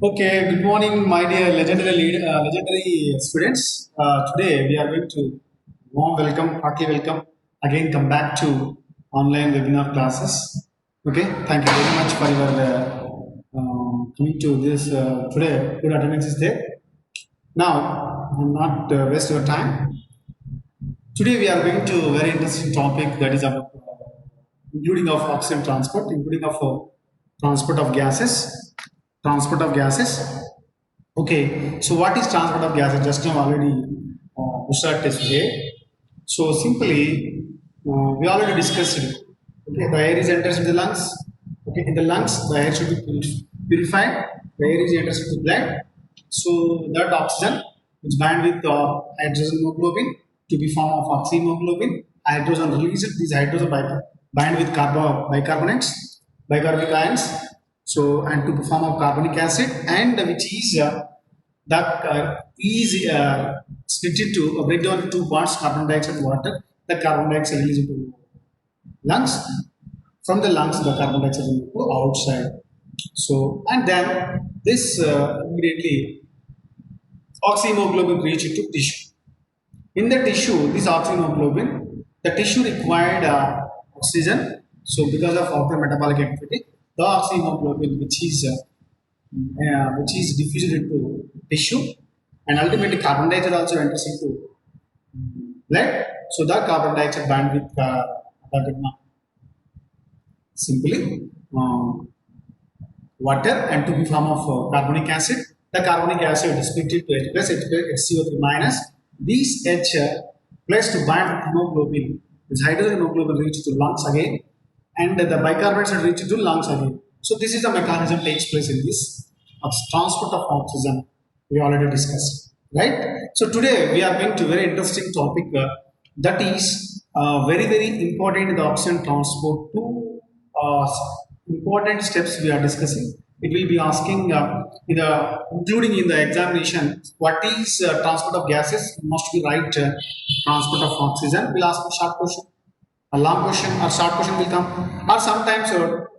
Okay, good morning, my dear legendary students. Today we are going to warm welcome, heartily welcome. Again, come back to online webinar classes. Okay, thank you very much for your coming to this today. Good attendance is there. Now, I'm not waste your time. Today we are going to a very interesting topic that is about including of oxygen transport, including of transport of gases, transport of gases. Okay, so what is transport of gases? Just now already Usha test here. So simply, we already discussed it. Okay, the air is enters into the lungs. Okay, in the lungs, the air should be purified. The air is enters into the blood. So that oxygen is bound with hydrogen hemoglobin to be form of oxyhemoglobin. Hydrogen released. These hydrogen bind with bicarbonates, bicarbic ions. So and to form of carbonic acid, and which is that is split into break down into two parts: carbon dioxide and water. The carbon dioxide released into lungs. From the lungs, the carbon dioxide will go outside. So and then this immediately oxyhemoglobin reach into tissue. In the tissue, this oxyhemoglobin, the tissue required oxygen. So because of outer metabolic activity, the oxyhemoglobin, which is diffused into tissue, and ultimately carbon dioxide also enters into blood. So the carbon dioxide band with simply water and to be form of carbonic acid. The carbonic acid is split into H plus, H plus, HCO3 minus. These H plus to bind with hemoglobin. This hydrogen hemoglobin reach to lungs again, and the bicarbonates are reach to lungs again. So this is the mechanism takes place in this transport of oxygen. We already discussed, right? So today we are going to very interesting topic that is very important in the oxygen transport. Two important steps we are discussing. It will be asking including in the examination what is transport of gases. You must be right transport of oxygen. We'll ask a short question, a long question, or short question will come, or sometimes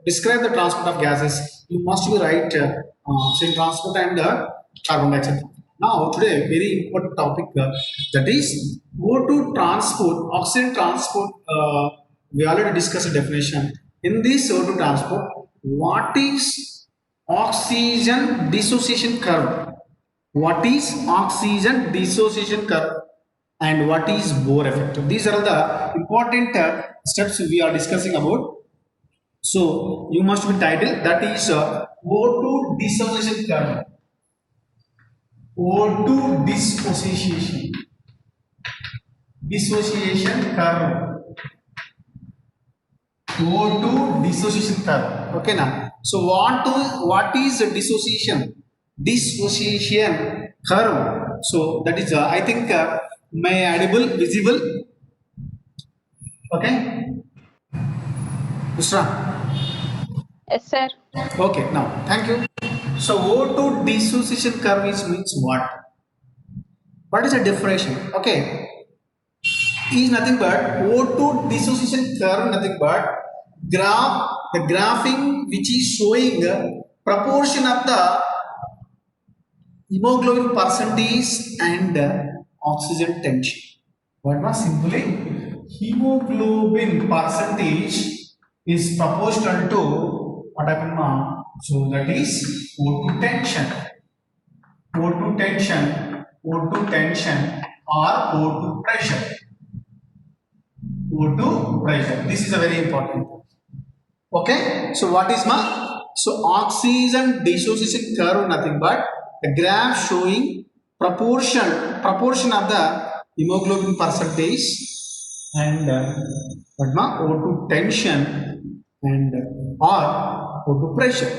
describe the transport of gases. You must be right say transport and carbon dioxide. Now today very important topic that is O2 transport, oxygen transport. We already discussed the definition. In this O2 transport, what is oxygen dissociation curve? What is oxygen dissociation curve? And what is Bohr effect? These are the important steps we are discussing about. So you must be titled that is O2 dissociation curve. O2 dissociation curve. O2 dissociation curve. Okay now. So what is dissociation? Dissociation curve. So that is I think my audible visible. Okay. Usra. Yes, sir. Okay. Now thank you. So O2 dissociation curve means what? What is the definition? Okay. Is nothing but O2 dissociation curve nothing but the graphing which is showing the proportion of the hemoglobin percentage and oxygen tension. What was simply hemoglobin percentage is proportional to what happened now? So that is O2 tension. O2 tension, O2 tension or O2 pressure. O2 pressure. This is a very important. Okay. So what is ma? So oxygen dissociation curve nothing but the graph showing proportion of the hemoglobin percentage and what ma? O2 tension and or O2 pressure.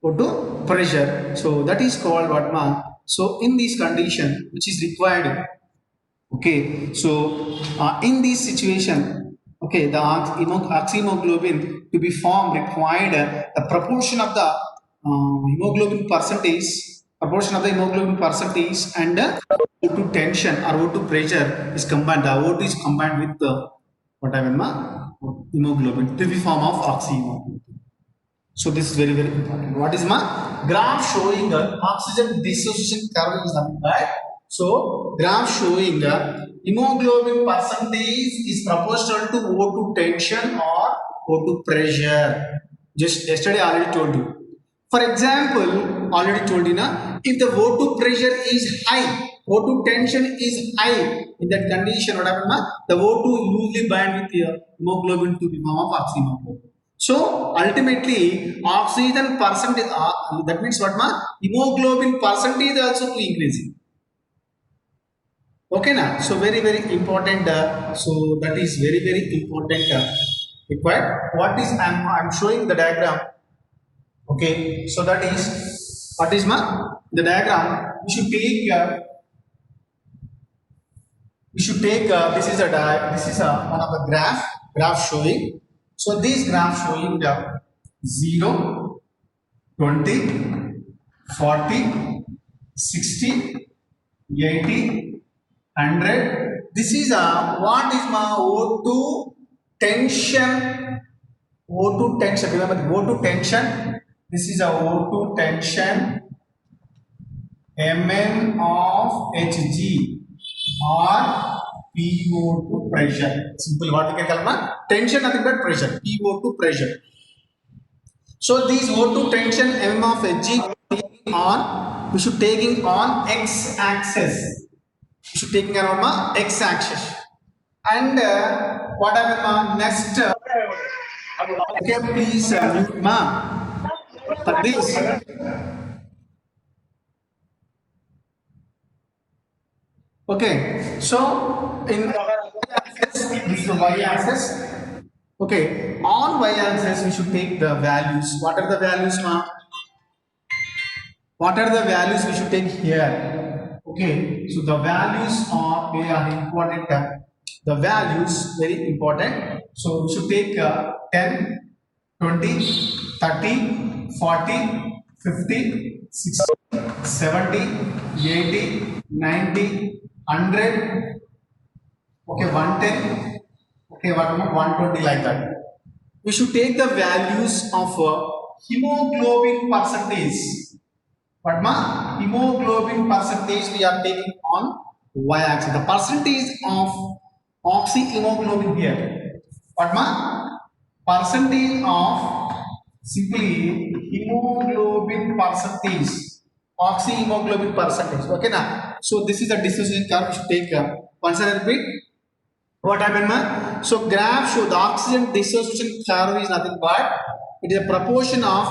O2 pressure. So that is called what ma? So in this condition which is required. Okay, so in this situation, okay, the oxyhemoglobin to be formed required the proportion of the hemoglobin percentage, and O2 tension or O2 pressure is combined. The O2 is combined with what I mean, hemoglobin to be form of oxyhemoglobin. So this is very important. What is my graph showing the oxygen dissociation curve is nothing but, so graph showing the hemoglobin percentage is proportional to O2 tension or O2 pressure. Just yesterday I already told you. For example, already told you na, if the O2 pressure is high, O2 tension is high, in that condition what happens na, the O2 usually bind with the hemoglobin to the form of oxyhemoglobin. So ultimately oxygen percentage, that means what ma, hemoglobin percentage also to increasing. Okay na, so very important, so that is very important required. What is I'm showing the diagram. Okay, so that is what is ma, the diagram. We should take this is one of the graph showing. So this graph showing the 0, 20, 40, 60, 80, 100. This is what is my O2 tension. O2 tension. Remember the O2 tension. This is a O2 tension. Mn of Hg or Hbo2 pressure. Simple, what we can call tension, nothing but pressure. Hbo2 pressure. So these O2 tension M of Hg on, we should taking on x axis. We should taking around ma x axis. And what happened next? Okay, please mute ma for this. Okay, so in y-axis, this is the y-axis. Okay, on y-axis we should take the values. What are the values, ma? What are the values we should take here? Okay, so the values are important. The values very important. So we should take 10, 20, 30, 40, 50, 60, 70, 80, 90, 100, okay, 110, okay, 120, like that. We should take the values of hemoglobin percentage. What ma? Hemoglobin percentage we are taking on y-axis. The percentage of oxyhemoglobin here. What ma? Percentage of simply hemoglobin percentage. Oxyhemoglobin percentage. Okay na? So this is the dissociation curve. We should take once and repeat. What happened, ma? So graph show the oxygen dissociation curve is nothing but it is a proportion of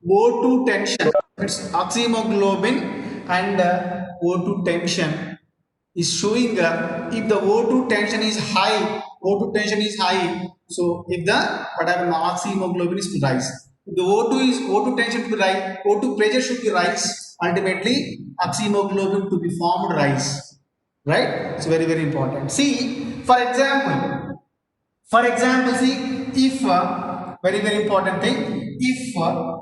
O2 tension. It's oxyhemoglobin and O2 tension is showing if the O2 tension is high, so if the what happened, oxyhemoglobin is to rise. If the O2 tension to be rise, O2 pressure should be rise. Ultimately, oxyhemoglobin to be formed rise. Right? It's very important. See, for example, see, if very important thing, if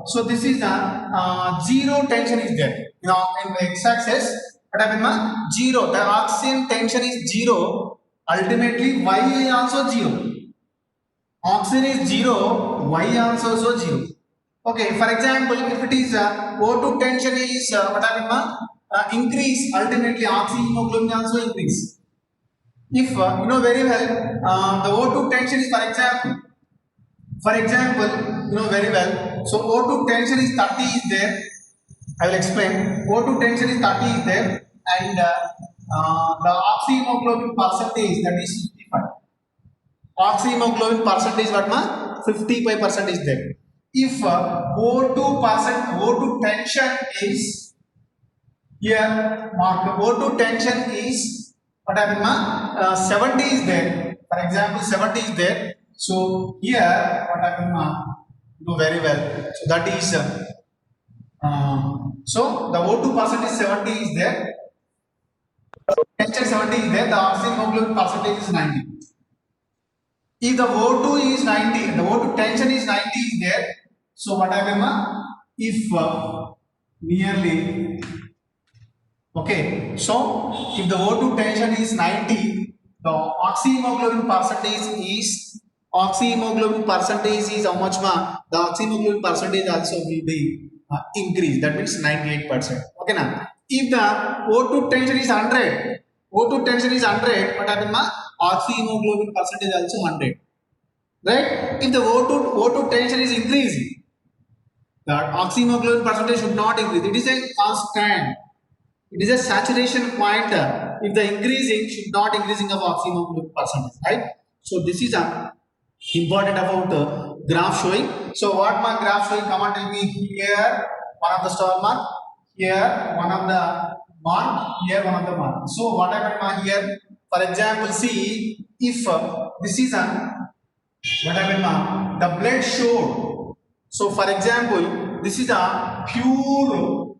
so this is a zero tension is there, you know, in the x-axis what happened ma, zero, the oxygen tension is zero, ultimately y is also zero, oxygen is zero, y also zero. Okay, for example, if it is O2 tension is what happened ma, increase, ultimately oxyhemoglobin also increase. If you know very well, the O2 tension is, for example, you know very well. So O2 tension is 30 is there. I will explain. O2 tension is 30 is there, and the oxyhemoglobin percentage, that is 55. Oxyhemoglobin percentage what ma? 55% is there. If O2 tension is here, mark O2 tension is what happened ma? 70 is there. For example, 70 is there. So here what happened ma? Do very well. So that is so the O2 percentage 70 is there. Tension 70 is there. The oxyhemoglobin percentage is 90. If the O2 is 90, the O2 tension is 90 is there. So what happened ma? If nearly, okay, so if the O2 tension is 90, the oxyhemoglobin percentage is Oxyhemoglobin percentage is how much ma? The oxyhemoglobin percentage also will be increased. That means 98%. Okay now. If the O2 tension is 100, O2 tension is 100, what happen ma? Oxyhemoglobin percentage also 100. Right? If the O2 tension is increasing, the oxyhemoglobin percentage should not increase. It is a constant. It is a saturation point. If the increasing should not increasing of oxyhemoglobin percentage, right? So this is a important about graph showing. So what my graph showing? Come on, tell me here one of the star mark, here one of the mark, here one of the mark. So what happened ma here? For example, see if this is a what happened ma? The blood showed. So for example, this is a pure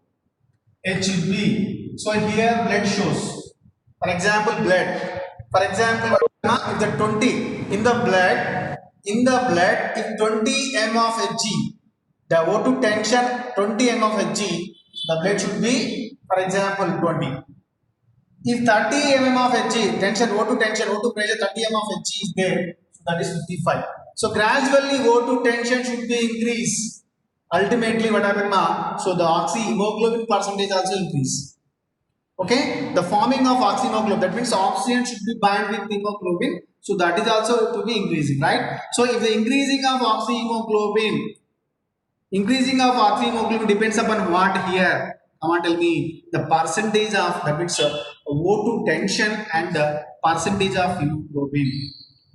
Hb. So here blood shows. For example, blood. For example, if the 20 in the blood, if 20 m of Hg, the O2 tension 20 m of Hg, the blood should be, for example, 20. If 30 mm of Hg, O2 pressure 30 mm of Hg is there, so that is 55. So gradually O2 tension should be increased. Ultimately, what happened ma? So the oxyhemoglobin percentage also increase. Okay, the forming of oxyhemoglobin, that means oxygen should be bound with hemoglobin, so that is also to be increasing, right? So if the increasing of oxyhemoglobin depends upon what here? Come on, tell me the percentage of, that means O2 tension and the percentage of hemoglobin.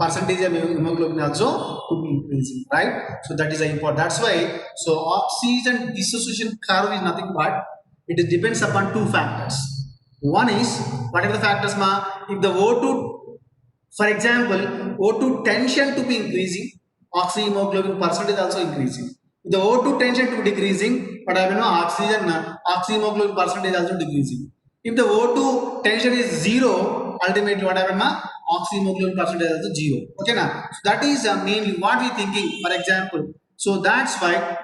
Percentage of hemoglobin also to be increasing, right? So that is important. That's why so oxygen dissociation curve is nothing but it depends upon two factors. One is what are the factors ma? If the O2, for example, O2 tension to be increasing, oxyhemoglobin percentage also increasing. If the O2 tension to be decreasing, but I will know oxyhemoglobin percentage also decreasing. If the O2 tension is zero, ultimately what happened ma? Oxyhemoglobin percentage is also zero. Okay now, so that is mainly what we thinking. For example, so that's why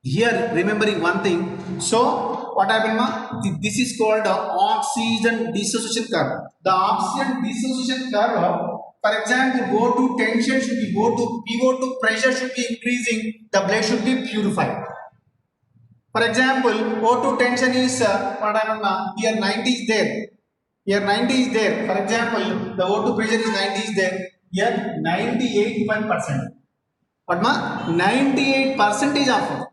here remembering one thing. So what happened ma? This is called oxygen dissociation curve. The oxygen dissociation curve, for example, O2 tension should be PO2 pressure should be increasing, the blood should be purified. For example, O2 tension is what happened ma? Here 90 is there, here 90 is there. For example, the O2 pressure is 90 is there, here 98%. What ma? 98% of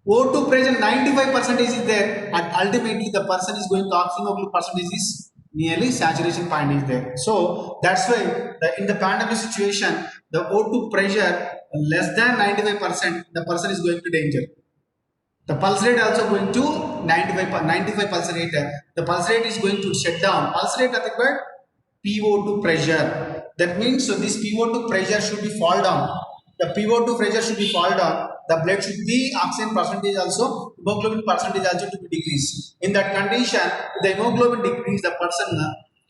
O2 pressure 95% is there, and ultimately the person is going to oxyhemoglobin percentage is nearly saturation point is there. So that's why in the pandemic situation, the O2 pressure less than 95%, the person is going to danger. The pulse rate also going to 95 pulse rate. The pulse rate is going to shut down. Pulse rate nothing but PO2 pressure. That means so this PO2 pressure should be fall down. The PO2 pressure should be fall down. The blood should be oxygen percentage also, hemoglobin percentage also to be decreased. In that condition, if the hemoglobin decrease, the person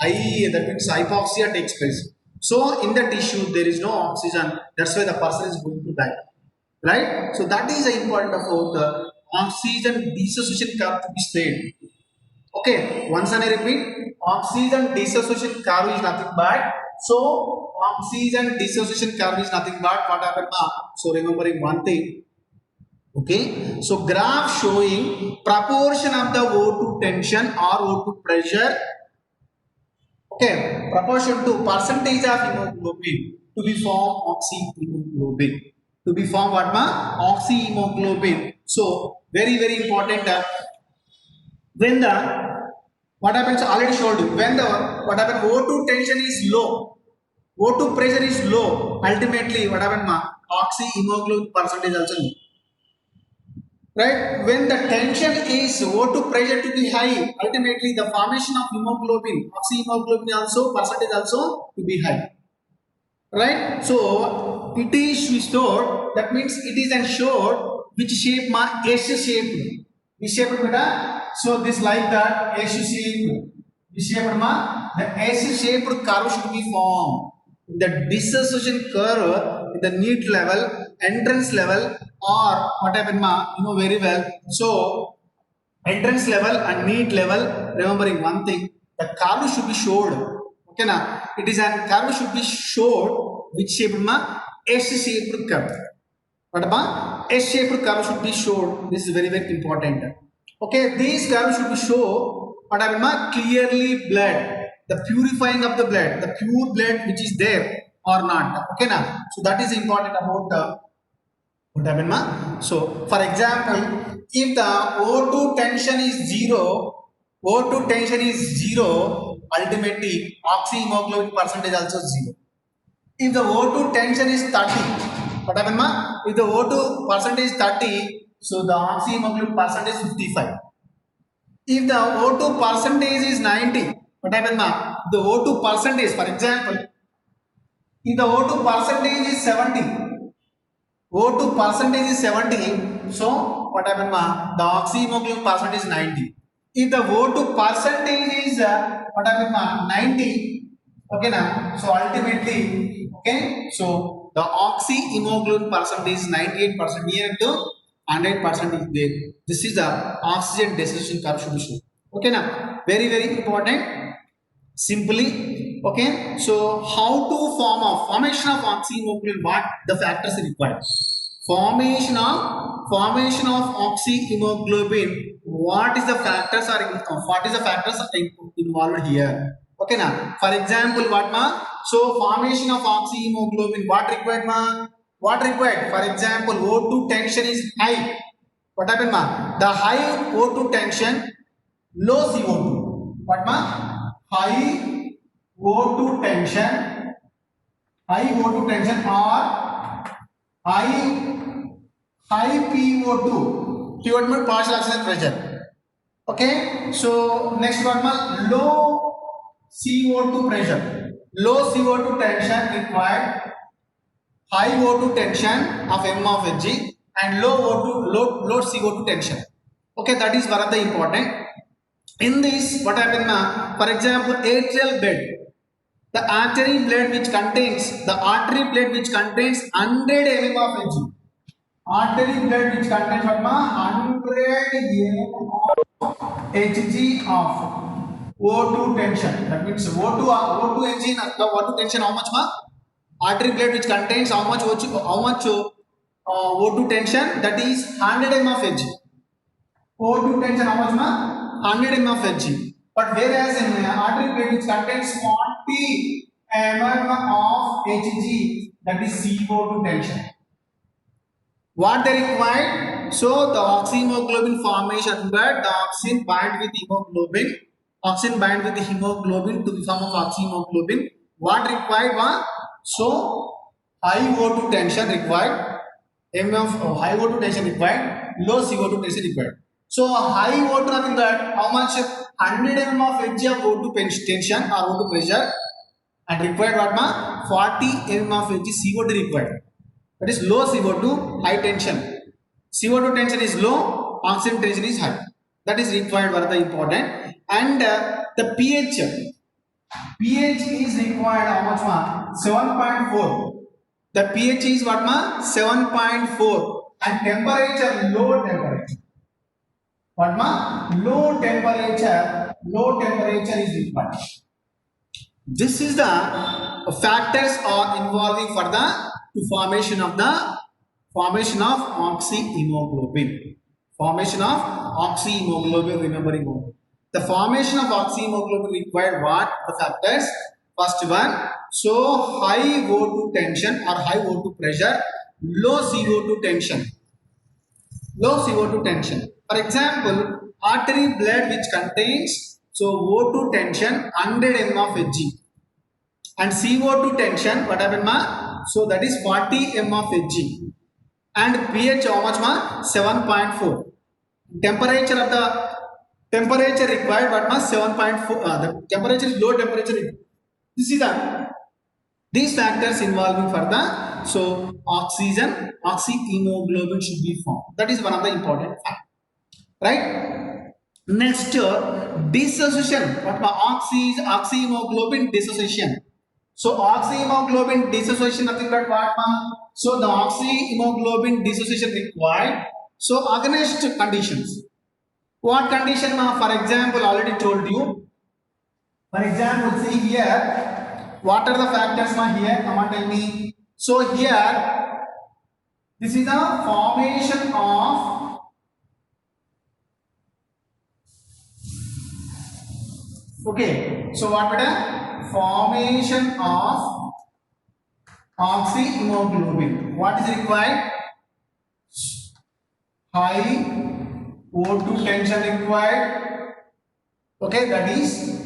that means hypoxia takes place. So in the tissue there is no oxygen. That's why the person is going to die. Right? So that is important about the oxygen dissociation curve to be said. Okay, once and I repeat, oxygen dissociation curve is nothing but, so oxygen dissociation curve is nothing but what happened now. So remembering one thing. Okay, so graph showing proportion of the O2 tension or O2 pressure. Okay, proportion to percentage of hemoglobin to be formed oxyhemoglobin. To be formed what ma? Oxyhemoglobin. So very important. When the what happens already showed you, when the what happens O2 tension is low, O2 pressure is low, ultimately what happens ma? Oxyhemoglobin percentage also low. Right? When the tension is O2 pressure to be high, ultimately the formation of hemoglobin, oxyhemoglobin also percentage also to be high. Right? So it is restored. That means it is ensured which shape ma? S shape. Which shape beta? So this like that S shape. Which shape ma? The S shaped curve should be formed. The dissociation curve in the NEET level, entrance level, or what happened ma? You know very well. So entrance level and NEET level, remembering one thing, the curve should be showed. Okay na? It is an curve should be showed which shape ma? S-shaped curve. What about S-shaped curve should be shown. This is very important. Okay, these curves should be show what happened ma? Clearly blood, the purifying of the blood, the pure blood which is there or not. Okay, now so that is important about what happened ma? So for example, if the O2 tension is zero, O2 tension is zero, ultimately oxyhemoglobin percentage also zero. If the O2 tension is 30, what happened ma? If the O2 percentage is 30, so the oxyhemoglobin percentage is 55. If the O2 percentage is 90, what happened ma? The O2 percentage, for example, if the O2 percentage is 70, O2 percentage is 70, so what happened ma? The oxyhemoglobin percentage is 90. If the O2 percentage is what happened ma? 90, okay now, so ultimately, okay, so the oxyhemoglobin percentage is 98%, near to 100% is there. This is the oxygen dissociation curve should be shown. Okay now, very important. Simply, okay, so how to form a formation of oxyhemoglobin, what the factors are required? Formation of oxyhemoglobin, what is the factors are involved here? Okay now, for example, what ma? So formation of oxyhemoglobin, what required ma? What required? For example, O2 tension is high. What happened ma? The high O2 tension, low CO2. What ma? High O2 tension, high O2 tension or high PO2, keyword means partial oxygen pressure. Okay, so next one ma, low CO2 pressure, low CO2 tension required, high O2 tension of M of Hg and low O2 low CO2 tension. Okay, that is one of the important. In this, what happened na? For example, atrial blood, the artery blood which contains 100 mm of Hg. Artery blood which contains what ma? 100 mm of Hg of O2 tension. That means O2 Hg, the O2 tension how much ma? Artery blood which contains how much O2 tension, that is 100 mm of Hg. O2 tension how much ma? 100 mm of Hg. But whereas in artery blood which contains 40 mm of Hg, that is CO2 tension. What they required? So the oxyhemoglobin formation, but the oxygen bind with hemoglobin, oxygen bind with the hemoglobin to the form of oxyhemoglobin. What required was? So high O2 tension required, high O2 tension required, low CO2 tension required. So high O2 nothing but how much? 100 mm of Hg of O2 tension or O2 pressure, and required what ma? 40 mm of Hg CO2 required. That is low CO2, high tension. CO2 tension is low, oxygen tension is high. That is required for the important. And the pH is required how much ma? 7.4. The pH is what ma? 7.4. And temperature, low temperature. What ma? Low temperature is required. This is the factors are involving for the formation of oxyhemoglobin. Formation of oxyhemoglobin, remembering only. The formation of oxyhemoglobin required what? The factors. First one, so high O2 tension or high O2 pressure, low CO2 tension. Low CO2 tension. For example, artery blood which contains so O2 tension 100 mm of Hg and CO2 tension what happened ma? So that is 40 mm of Hg and pH how much ma? 7.4. Temperature of the temperature required what ma? 7.4. The temperature is low temperature. This is the these factors involving for the so oxyhemoglobin should be formed. That is one of the important factors. Right? Next, dissociation. What oxyhemoglobin dissociation. So oxyhemoglobin dissociation nothing but what? So the oxyhemoglobin dissociation required. So against conditions. What condition? For example, already told you. For example, see here, What are the factors ma here? Come on, tell me. So here, this is the formation of, okay, so what are the formation of oxyhemoglobin? What is required? High O2 tension required. Okay, that is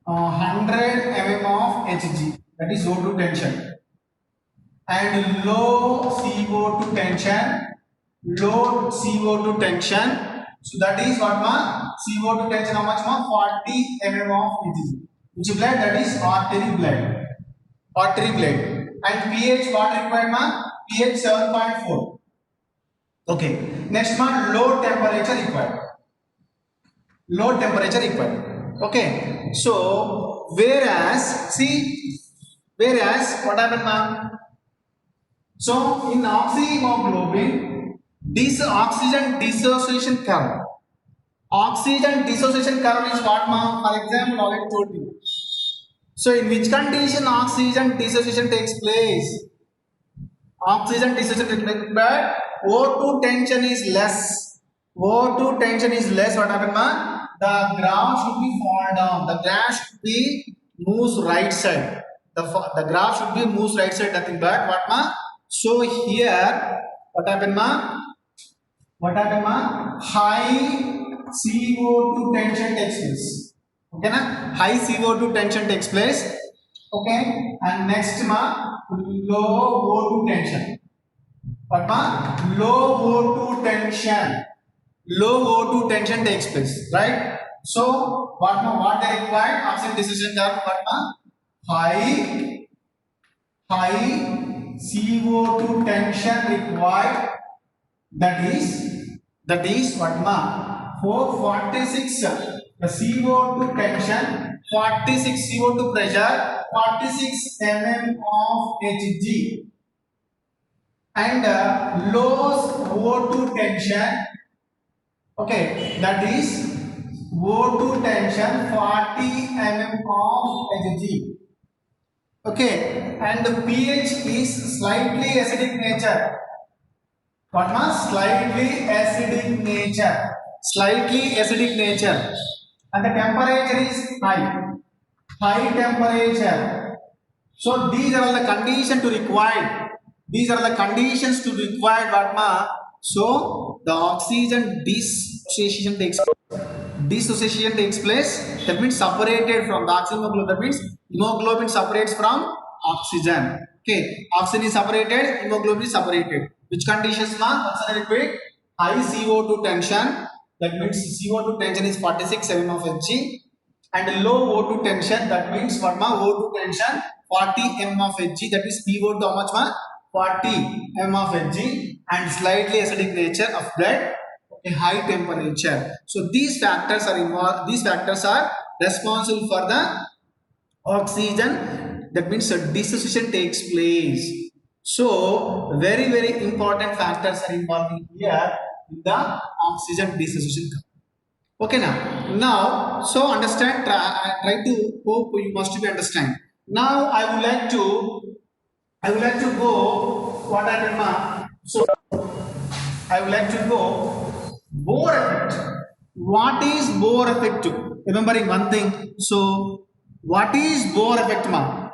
100 mm of Hg. That is O2 tension. And low CO2 tension. Low CO2 tension. So that is what ma? CO2 tension how much ma? 40 mm of Hg. Which blood? That is artery blood. Artery blood. And pH what required ma? pH 7.4. Okay. Next one, low temperature required. Low temperature required. Okay. So whereas what happened now? So in oxyhemoglobin, this oxygen dissociation curve. Oxygen dissociation curve is what ma? For example, already told you. So in which condition oxygen dissociation takes place? Oxygen dissociation takes place, but O2 tension is less. O2 tension is less. What happened, ma? The graph should be fall down. The graph should be moves right side. The graph should be moves right side. Nothing but what, ma? So here, what happened, ma? What happened, ma? High CO2 tension takes place. Okay, na? High CO2 tension takes place. Okay, and next, ma, low O2 tension. What ma? Low O2 tension. Low O2 tension takes place, right? So what ma? What they required? Oxygen dissociation curve. What ma? High CO2 tension required. That is what ma? 446. The CO2 tension, 46 CO2 pressure, 46 mm of Hg. And low O2 tension, okay, that is O2 tension 40 mm of Hg. Okay, and the pH is slightly acidic nature. What ma? Slightly acidic nature. Slightly acidic nature. And the temperature is high. High temperature. So these are all the conditions to require. These are the conditions to require what ma? So the oxygen dissociation takes place. That means separated from the oxygen hemoglobin. That means hemoglobin separates from oxygen. Okay, oxygen is separated, hemoglobin is separated. Which conditions ma? Once again repeat. High CO2 tension. That means CO2 tension is 46 mm of Hg. And low O2 tension. That means what ma? O2 tension 40 mm of Hg. That is PO2 how much ma? 40 mm of Hg. And slightly acidic nature of blood. A high temperature. So these factors are involved. These factors are responsible for the oxygen. That means dissociation takes place. So very important factors are involved here in the oxygen dissociation. Okay now so understand. Try to hope you must be understand. Now I would like to go what I can. So I would like to go Bohr effect. What is Bohr effect? Remembering one thing. So, what is Bohr effect, ma?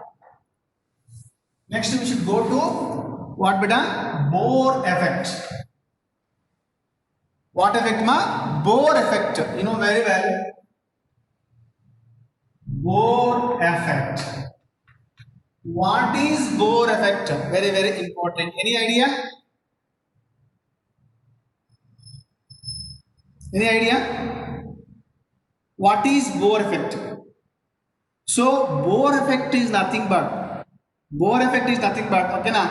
Next, we should go to what beta? Bohr effect. What effect, ma? Bohr effect. You know very well. Bohr effect. What is Bohr effect? Very important. Any idea? Any idea? What is Bohr effect? So Bohr effect is nothing but okay na?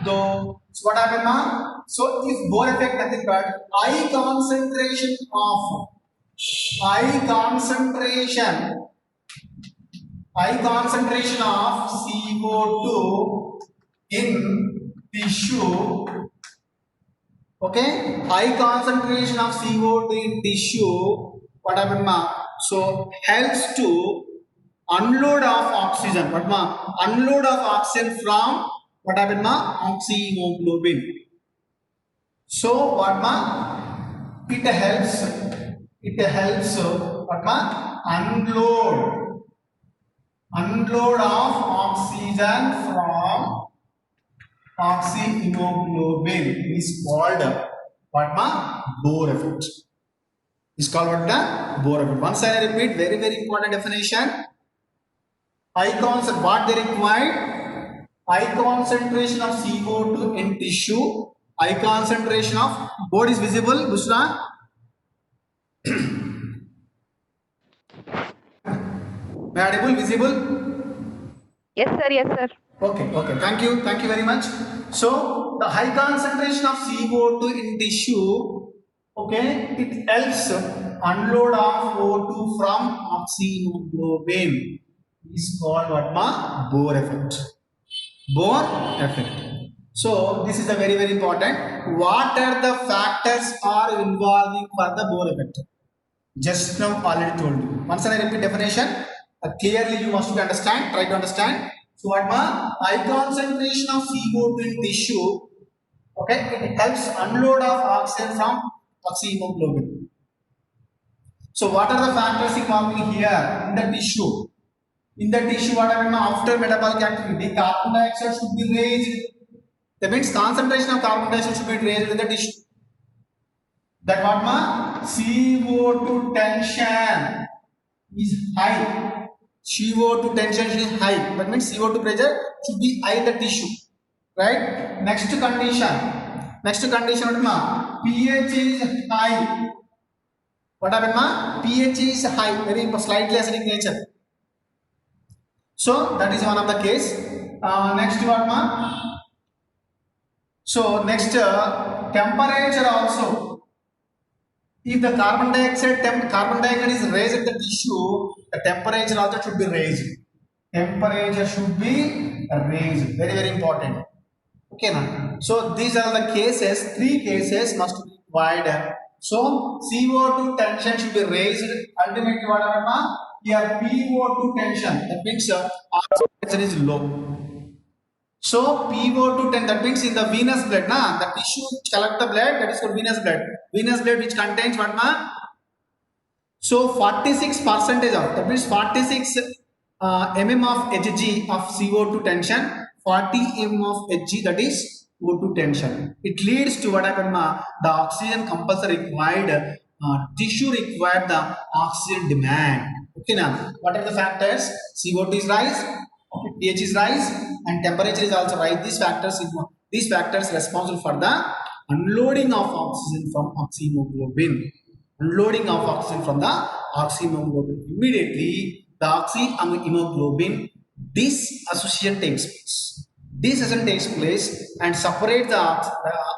So what happened ma? So if Bohr effect nothing but high concentration of CO2 in tissue. Okay, high concentration of CO2 in tissue. What happened, ma? So helps to unload of oxygen. What ma? Unload of oxygen from what happened ma? Oxyhemoglobin. So what ma? It helps. It helps what ma? Unload of oxygen from oxyhemoglobin is called what ma? Bohr effect. Is called what the Bohr effect. Once I repeat, very important definition. High concentration, what they require? High concentration of CO2 in tissue. High concentration of board is visible, Bushra? Audible, visible? Yes, sir. Yes, sir. Okay. Thank you very much. So the high concentration of CO2 in tissue, okay, it helps unload of O2 from oxyhemoglobin. Is called what ma? Bohr effect. Bohr effect. So this is a very important. What are the factors are involving for the Bohr effect? Just now already told you. Once I repeat definition, clearly you must understand. Try to understand. So what ma? High concentration of CO2 in tissue. Okay, it helps unload of oxygen from oxyhemoglobin. So what are the factors involving here in the tissue? In the tissue, what happens after metabolic activity? Carbon dioxide should be raised. That means concentration of carbon dioxide should be raised in the tissue. That what ma? CO2 tension is high. CO2 tension is high. That means CO2 pressure should be high in the tissue. Right? Next condition what ma? pH is high. What happened ma? pH is high. Very slightly acidic nature. So that is one of the case. Next what ma? So next temperature also. If the carbon dioxide is raised in the tissue, the temperature also should be raised. Temperature should be raised. Very important. Okay now. So these are the cases. 3 cases must be required. So CO2 tension should be raised. Ultimately what happens? Here PO2 tension. That means oxygen tension is low. So Hbo2 10, that means in the venous blood, the tissue which collect the blood, that is called venous blood. Venous blood which contains what ma? So 46% of, that means 46 mm of Hg of CO2 tension, 40 mm of Hg, that is O2 tension. It leads to what happened ma? The oxygen compulsory required, tissue required the oxygen demand. Okay now, what are the factors? CO2 is rise, okay, pH is rise, and temperature is also rise. These factors responsible for the unloading of oxygen from oxyhemoglobin. Unloading of oxygen from the oxyhemoglobin. Immediately, the oxyhemoglobin dissociation takes place. Dissociation takes place and separate the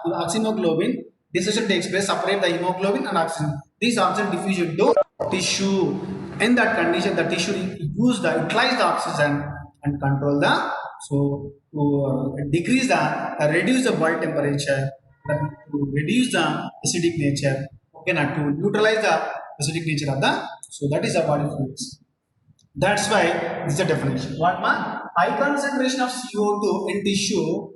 oxyhemoglobin. Dissociation takes place, separate the hemoglobin and oxygen. This oxygen diffusion to tissue. In that condition, the tissue utilize the oxygen and control the, so to decrease the, reduce the body temperature, to reduce the acidic nature, okay, not to neutralize the acidic nature of the, so that is the body fluids. That's why this is the definition. What ma? High concentration of CO2 in tissue,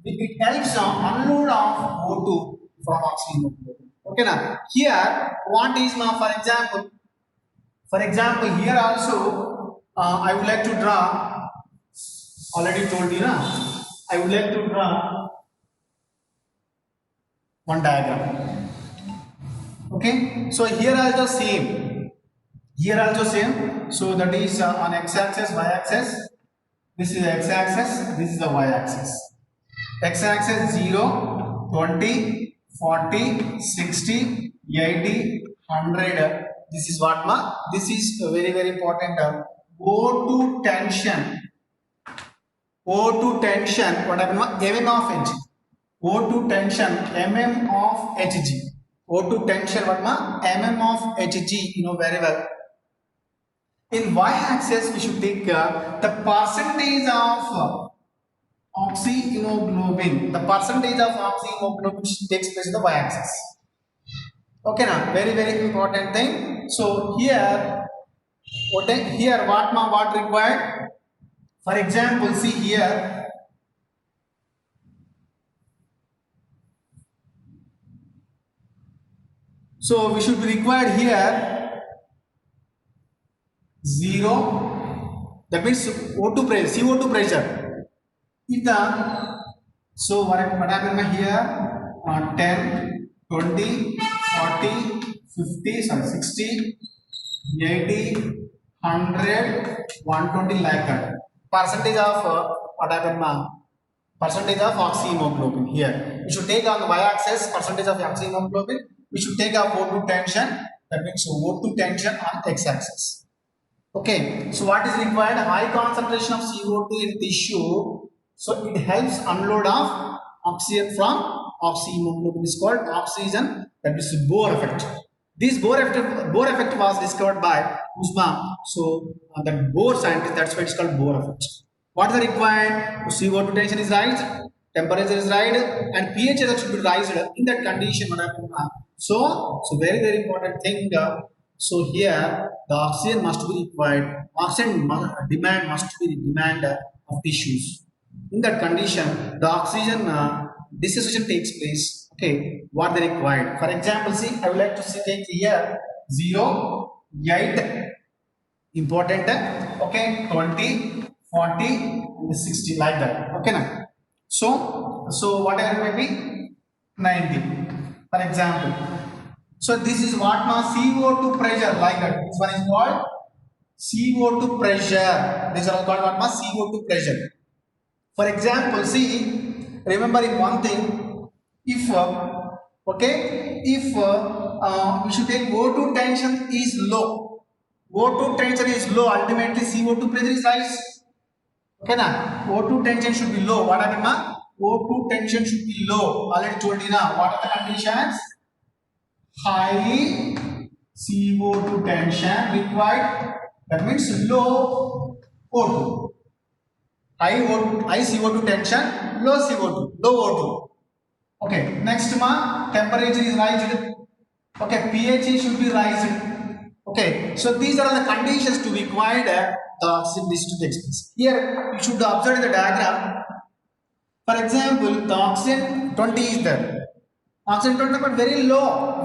it helps unload of O2 from oxygen. Okay now, here what is ma? For example, here also I would like to draw. Already told you na. I would like to draw one diagram. Okay, so here also same. Here also same. So that is on x-axis, y-axis. This is the x-axis. This is the y-axis. X-axis 0, 20, 40, 60, 80, 100. This is what ma? This is very important. O2 tension. O2 tension. What happened? mm of Hg. O2 tension. mm of Hg. O2 tension. What ma? mm of Hg. You know very well. In y-axis, we should take the percentage of oxyhemoglobin. The percentage of oxyhemoglobin takes place in the y-axis. Okay now, very important thing. So here Here, what required? For example, see here. So we should be required here 0. That means O2 pressure, CO2 pressure. If the what happened here? 10, 20, 40, 50, sorry, 60, 80, 100, 120 like that. Percentage of what happened? Percentage of oxyhemoglobin here. We should take on the y-axis percentage of oxyhemoglobin. We should take our O2 tension. That means O2 tension on x-axis. Okay. So what is required? High concentration of CO2 in tissue. So it helps unload of oxygen from oxyhemoglobin is called oxygen. That is Bohr effect. This Bohr effect was discovered by Usman. So that Bohr scientist, that's why it's called Bohr effect. What is required? CO2 tension is raised, temperature is raised, and pH should be raised in that condition. So very important thing. So here the oxygen must be required. Oxygen demand must be the demand of tissues. In that condition, the oxygen dissociation takes place. Okay, what they required. For example, see, I would like to take here 0, 8, important. Okay, 20, 40, and 60 like that. Okay, now. So whatever may be 90. For example. So this is what now CO2 pressure like that. This one is called CO2 pressure. This is called what now CO2 pressure. For example, see, remember in one thing, if we should take O2 tension is low. O2 tension is low. Ultimately, CO2 pressure is rise. Okay, na? O2 tension should be low. What happened, ma? O2 tension should be low. Already told you now. What are the conditions? High CO2 tension required. That means low O2. High CO2 tension, low CO2, low O2. Okay, next temperature is raised. Okay, pH should be raised. Okay, so these are the conditions to be required the oxygen dissociation takes place. Here, you should observe the diagram. For example, the oxygen 20 is there. Oxygen 20 but very low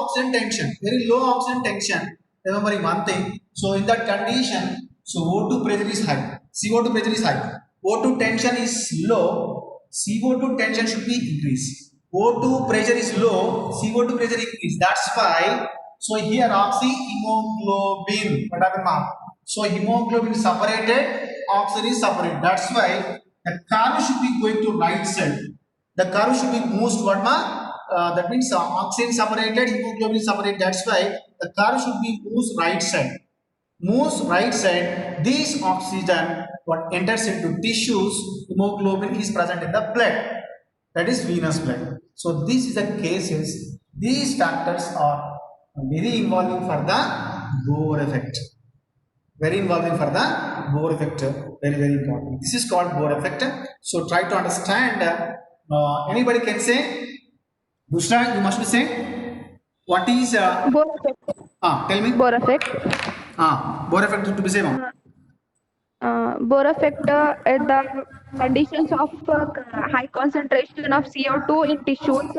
oxygen tension. Very low oxygen tension. Remembering one thing. So in that condition, so O2 pressure is high. CO2 pressure is high. O2 tension is low. CO2 tension should be increased. O2 pressure is low. CO2 pressure increase. That's why. So here oxyhemoglobin. What happened now? So hemoglobin is separated. Oxygen is separated. That's why the curve should be going to right side. The curve should be moved what that means oxygen separated, hemoglobin separated. That's why the curve should be moved right side. Moves right side. This oxygen what enters into tissues, hemoglobin is present in the blood. That is venous blood. So this is the cases. These factors are very involving for the Bohr effect. Very involving for the Bohr effect. Very important. This is called Bohr effect. So try to understand. Anybody can say. Bushra, you must be saying. What is Bohr effect. tell me. Bohr effect. Bohr effect to be same. Bohr effect at the conditions of high concentration of CO2 in tissues.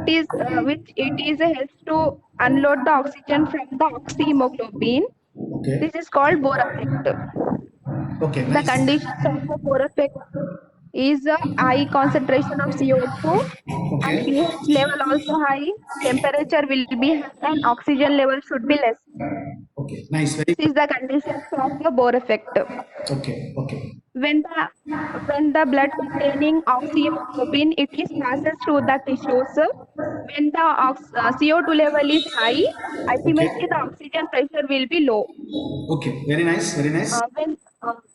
It is helps to unload the oxygen from the oxyhemoglobin. Okay. This is called Bohr effect. Okay. The Nice. conditions of the Bohr effect is a high concentration of CO2 and Okay. pH level also high, temperature will be high and oxygen level should be less. Okay. Nice. Very. This is the conditions of the Bohr effect. Okay. Okay. When the blood containing oxyhemoglobin it is passes through the tissues. When the CO2 level is high, Okay. ultimately the oxygen pressure will be low. Okay. Very nice. Very nice.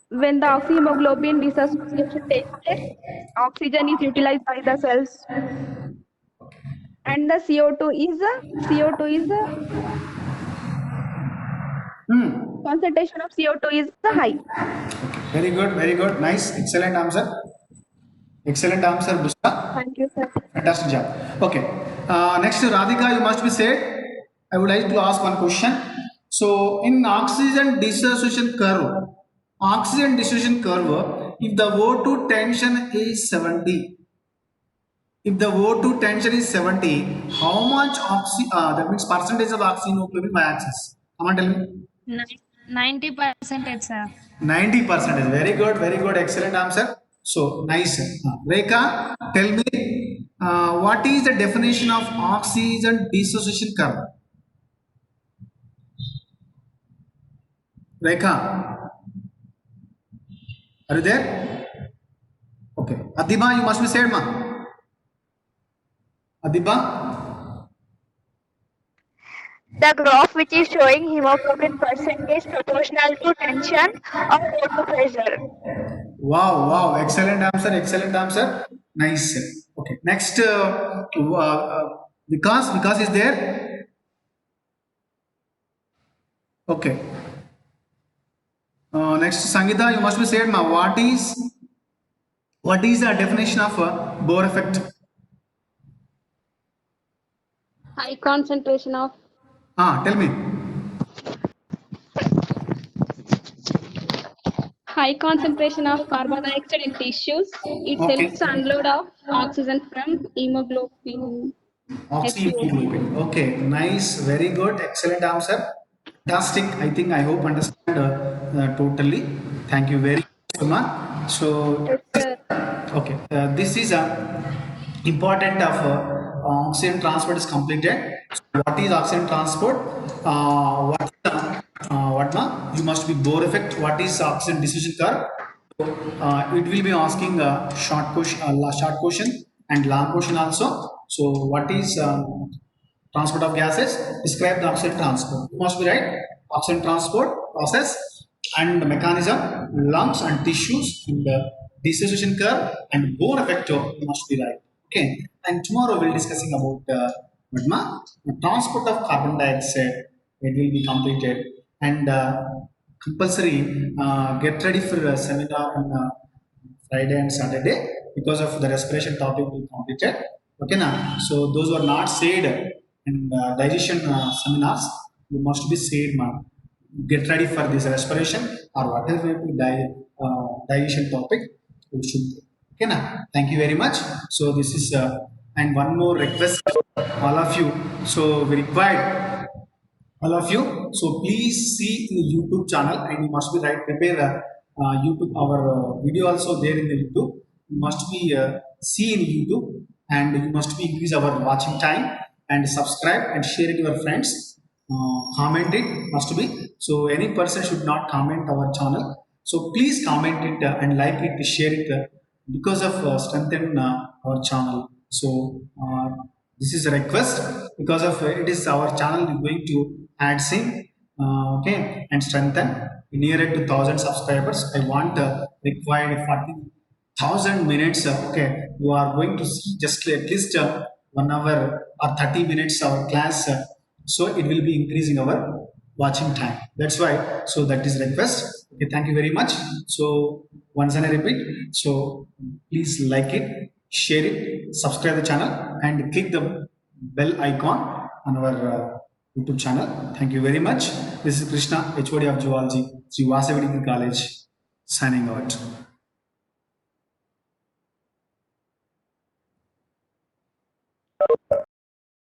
When the oxyhemoglobin dissociation takes place, oxygen is utilized by the cells, and the CO2 is concentration of CO2 is high. Very good. Very good. Nice. Excellent answer. Excellent answer, Bushra. Thank you, sir. Fantastic job. Okay. Next, Radhika, you must be said. I would like to ask one question. So in oxygen dissociation curve, if the O2 tension is 70, if the O2 tension is 70, how much that means percentage of oxyhemoglobin by axis? Come on, tell me. 90%, sir. 90%. Very good, excellent answer. So nice. Rekha, tell me what is the definition of oxygen dissociation curve? Rekha, are you there? Okay. Adiba, you must be said, ma. Adiba? The graph which is showing hemoglobin percentage proportional to tension or O2 pressure. Wow, excellent answer, excellent answer. Nice. Okay. Next, Vikas is there. Okay. Next, Sangeeta, you must be said, ma. What is the definition of Bohr effect? High concentration of Tell me. high concentration of carbon dioxide in tissues. It Okay. helps unload of oxygen from hemoglobin. Hbo2. Hbo2. Okay, nice, very good, excellent answer. Fantastic. I hope understand totally. Thank you very much, Suma. So, Yes, sir. okay, this is a important of oxygen transport is completed. So what is oxygen transport? What na? You must be Bohr effect. What is oxygen dissociation curve? It will be asking a short question and long question also. So what is transport of gases? Describe the oxygen transport. You must be right. Oxygen transport process and the mechanism, lungs and tissues, and the dissociation curve and Bohr effect. You must be right. Okay. And tomorrow we'll discussing about the transport of carbon dioxide. It will be completed and compulsory get ready for a seminar on Friday and Saturday because of the respiration topic we completed. Okay, now so those who are not said in digestion seminars, you must be said, man. Get ready for this respiration or whatever may be digestion topic. You should. Okay, now thank you very much. So this is and one more request, all of you. So we required all of you. So please see in the YouTube channel and you must be right prepare YouTube our video also there in the YouTube. You must be see in YouTube and you must be increase our watching time and subscribe and share it to your friends. Comment it must be. So any person should not comment our channel. So please comment it and like it, share it because of strengthen our channel. So this is a request because of it is our channel is going to add sync, okay, and strengthen nearer to 1,000 subscribers. I want required 40,000 minutes. Okay, you are going to see just at least 1 hour or 30 minutes our class. So it will be increasing our watching time. That's why. So that is request. Okay, thank you very much. So once and I repeat. So please like it, share it, subscribe the channel, and click the bell icon on our YouTube channel. Thank you very much. This is Krishna, HOD of Zoology, Sri Vasavi Degree College, signing out.